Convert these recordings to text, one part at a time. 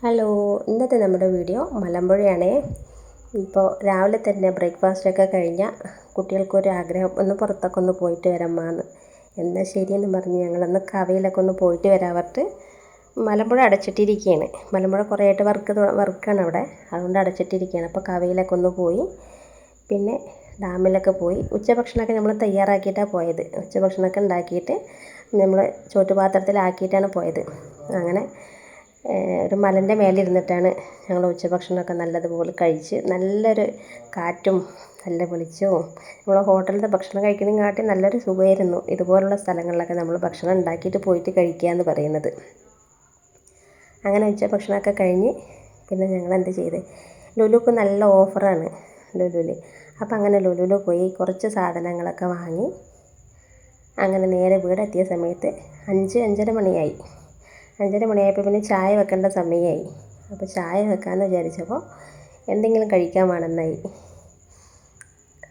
Hello, ഇന്നത്തെ നമ്മുടെ video മലമ്പുഴയാണേ. ഇപ്പോൾ രാവിലെ തന്നെ ബ്രേക്ക്ഫാസ്റ്റൊക്കെ കഴിഞ്ഞാൽ കുട്ടികൾക്കൊരു ആഗ്രഹം ഒന്ന് പുറത്തൊക്കെ ഒന്ന് പോയിട്ട് വരാമെന്ന്. എന്നാൽ ശരിയെന്ന് പറഞ്ഞ് ഞങ്ങളൊന്ന് കവയിലൊക്കെ ഒന്ന് പോയിട്ട് വരാവർട്ട് മലമ്പുഴ അടച്ചിട്ടിരിക്കുകയാണ്. മലമ്പുഴ കുറേ ആയിട്ട് വർക്കാണ് അവിടെ, അതുകൊണ്ട് അടച്ചിട്ടിരിക്കുകയാണ്. അപ്പോൾ കവയിലൊക്കെ ഒന്ന് പോയി, പിന്നെ ഡാമിലൊക്കെ പോയി. ഉച്ചഭക്ഷണമൊക്കെ നമ്മൾ തയ്യാറാക്കിയിട്ടാണ് പോയത്. ഉച്ചഭക്ഷണമൊക്കെ ഉണ്ടാക്കിയിട്ട് നമ്മൾ ചോറ്റുപാത്രത്തിലാക്കിയിട്ടാണ് പോയത്. അങ്ങനെ ഒരു മലൻ്റെ മേലെ ഇരുന്നിട്ടാണ് ഞങ്ങൾ ഉച്ചഭക്ഷണമൊക്കെ നല്ലതുപോലെ കഴിച്ച്, നല്ലൊരു കാറ്റും നല്ല വെളിച്ചവും. നമ്മൾ ഹോട്ടലിലത്തെ ഭക്ഷണം കഴിക്കുന്നതിനെക്കാട്ടി നല്ലൊരു സുഖമായിരുന്നു ഇതുപോലുള്ള സ്ഥലങ്ങളിലൊക്കെ നമ്മൾ ഭക്ഷണം ഉണ്ടാക്കിയിട്ട് പോയിട്ട് കഴിക്കുക എന്ന് പറയുന്നത്. അങ്ങനെ ഉച്ചഭക്ഷണമൊക്കെ കഴിഞ്ഞ് പിന്നെ ഞങ്ങൾ എന്ത് ചെയ്ത്, ലുലുക്ക് നല്ല ഓഫറാണ് ലുലുവിൽ. അപ്പം അങ്ങനെ ലുലുവിൽ പോയി കുറച്ച് സാധനങ്ങളൊക്കെ വാങ്ങി അങ്ങനെ നേരെ വീടെത്തിയ സമയത്ത് 5-5:30 മണിയായി. 5:30 മണിയായപ്പോൾ പിന്നെ ചായ വെക്കേണ്ട സമയമായി. അപ്പോൾ ചായ വെക്കാമെന്ന് വിചാരിച്ചപ്പോൾ എന്തെങ്കിലും കഴിക്കാൻ വേണമെന്നായി.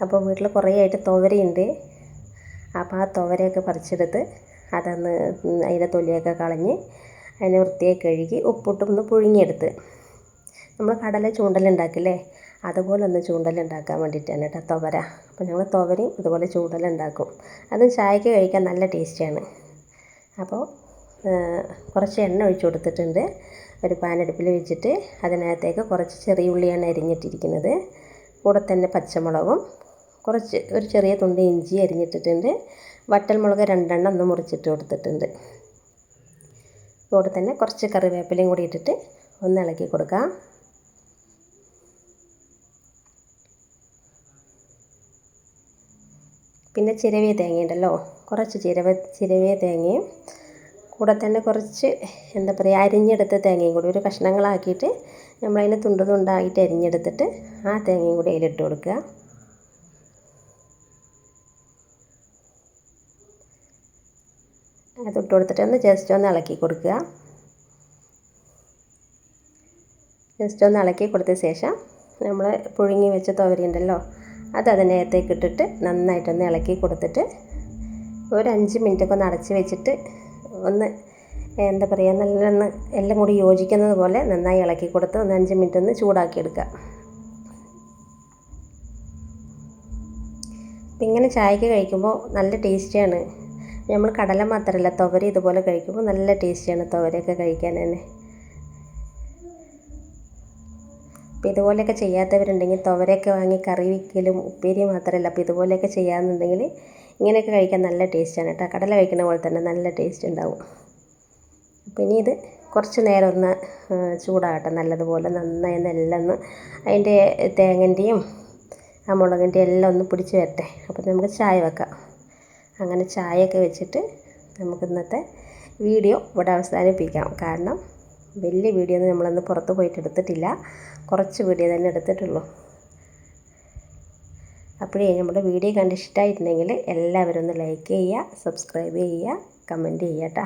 അപ്പോൾ വീട്ടിൽ കുറേ ആയിട്ട് തുവരയുണ്ട്. അപ്പോൾ ആ തുവരയൊക്കെ പറിച്ചെടുത്ത് അതൊന്ന് അതിൻ്റെ തൊലിയൊക്കെ കളഞ്ഞ് അതിനെ വൃത്തിയായി കഴുകി ഉപ്പിട്ടൊന്ന് പുഴുങ്ങിയെടുത്ത്, നമ്മൾ കടല ചൂണ്ടലുണ്ടാക്കില്ലേ അതുപോലെ ഒന്ന് ചൂണ്ടലുണ്ടാക്കാൻ വേണ്ടിയിട്ടാണ് കേട്ടോ തുവര. അപ്പോൾ ഞങ്ങൾ തുവരയും ഇതുപോലെ ചൂണ്ടലുണ്ടാക്കും. അതും ചായക്ക് കഴിക്കാൻ നല്ല ടേസ്റ്റിയാണ്. അപ്പോൾ കുറച്ച് എണ്ണ ഒഴിച്ച് കൊടുത്തിട്ടുണ്ട്. ഒരു പാൻ അടുപ്പിൽ വെച്ചിട്ട് അതിനകത്തേക്ക് കുറച്ച് ചെറിയ ഉള്ളിയാണ് അരിഞ്ഞിട്ടിരിക്കുന്നത്. കൂടെ തന്നെ പച്ചമുളകും ഒരു ചെറിയ തുണ്ട് ഇഞ്ചി അരിഞ്ഞിട്ടിട്ടുണ്ട്. വറ്റൽമുളക് 2 എണ്ണം ഒന്ന് മുറിച്ചിട്ട് കൊടുത്തിട്ടുണ്ട്. കൂടെ തന്നെ കുറച്ച് കറിവേപ്പിലയും കൂടി ഇട്ടിട്ട് ഒന്ന് ഇളക്കി കൊടുക്കാം. പിന്നെ ചിരവിയ തേങ്ങ ഉണ്ടല്ലോ, കുറച്ച് ചിരവിയ തേങ്ങയും കൂടെ തന്നെ കുറച്ച് അരിഞ്ഞെടുത്ത തേങ്ങയും കൂടി ഒരു കഷ്ണങ്ങളാക്കിയിട്ട് നമ്മളതിനെ തുണ്ടായിട്ട് അരിഞ്ഞെടുത്തിട്ട് ആ തേങ്ങയും കൂടി അതിലിട്ട് കൊടുക്കുക. അതിട്ട് കൊടുത്തിട്ട് ജസ്റ്റ് ഒന്ന് ഇളക്കി കൊടുക്കുക. ജസ്റ്റ് ഒന്ന് ഇളക്കി കൊടുത്ത ശേഷം നമ്മൾ പുഴുങ്ങി വെച്ച തുവരയുണ്ടല്ലോ അത് അതിനകത്തേക്ക് ഇട്ടിട്ട് നന്നായിട്ടൊന്ന് ഇളക്കി കൊടുത്തിട്ട് ഒരു 5 മിനിറ്റൊക്കെ ഒന്ന് അടച്ച് വെച്ചിട്ട് ഒന്ന് നല്ലൊന്ന് എല്ലാം കൂടി യോജിക്കുന്നത് പോലെ നന്നായി ഇളക്കി കൊടുത്ത് ഒന്ന് 5 മിനിറ്റ് ഒന്ന് ചൂടാക്കിയെടുക്കുക. അപ്പം ഇങ്ങനെ ചായക്ക് കഴിക്കുമ്പോൾ നല്ല ടേസ്റ്റിയാണ്. നമ്മൾ കടല മാത്രമല്ല തുവര ഇതുപോലെ കഴിക്കുമ്പോൾ നല്ല ടേസ്റ്റിയാണ് തുവരയൊക്കെ കഴിക്കാൻ തന്നെ. അപ്പോൾ ഇതുപോലെയൊക്കെ ചെയ്യാത്തവരുണ്ടെങ്കിൽ തുവരയൊക്കെ വാങ്ങി കറി വയ്ക്കലും ഉപ്പേരി മാത്രമല്ല, അപ്പോൾ ഇതുപോലെയൊക്കെ ചെയ്യാമെന്നുണ്ടെങ്കിൽ ഇങ്ങനെയൊക്കെ കഴിക്കാൻ നല്ല ടേസ്റ്റാണ് കേട്ടോ. കടല കഴിക്കുന്ന പോലെ തന്നെ നല്ല ടേസ്റ്റ് ഉണ്ടാവും. അപ്പോൾ ഇനി ഇത് കുറച്ച് നേരം ഒന്ന് ചൂടാകട്ടെ നല്ലതുപോലെ. നന്നായി എല്ലാം ഒന്ന് അതിൻ്റെ തേങ്ങൻ്റെയും ആ മുളകിൻ്റെ എല്ലാം ഒന്ന് പിടിച്ച് വരട്ടെ. അപ്പോൾ നമുക്ക് ചായ വെക്കാം. അങ്ങനെ ചായയൊക്കെ വെച്ചിട്ട് നമുക്ക് ഇന്നത്തെ വീഡിയോ ഇവിടെ അവസാനിപ്പിക്കാം. കാരണം വലിയ വീഡിയോ ഒന്നും നമ്മളൊന്ന് പുറത്ത് പോയിട്ട് എടുത്തിട്ടില്ല, കുറച്ച് വീഡിയോ തന്നെ എടുത്തിട്ടുള്ളൂ. അപ്പോഴേ നമ്മുടെ വീഡിയോ കണ്ട് ഇഷ്ടമായിട്ടുണ്ടെങ്കിൽ എല്ലാവരും ഒന്ന് ലൈക്ക് ചെയ്യുക, സബ്സ്ക്രൈബ് ചെയ്യുക, കമൻറ്റ് ചെയ്യുക കേട്ടോ.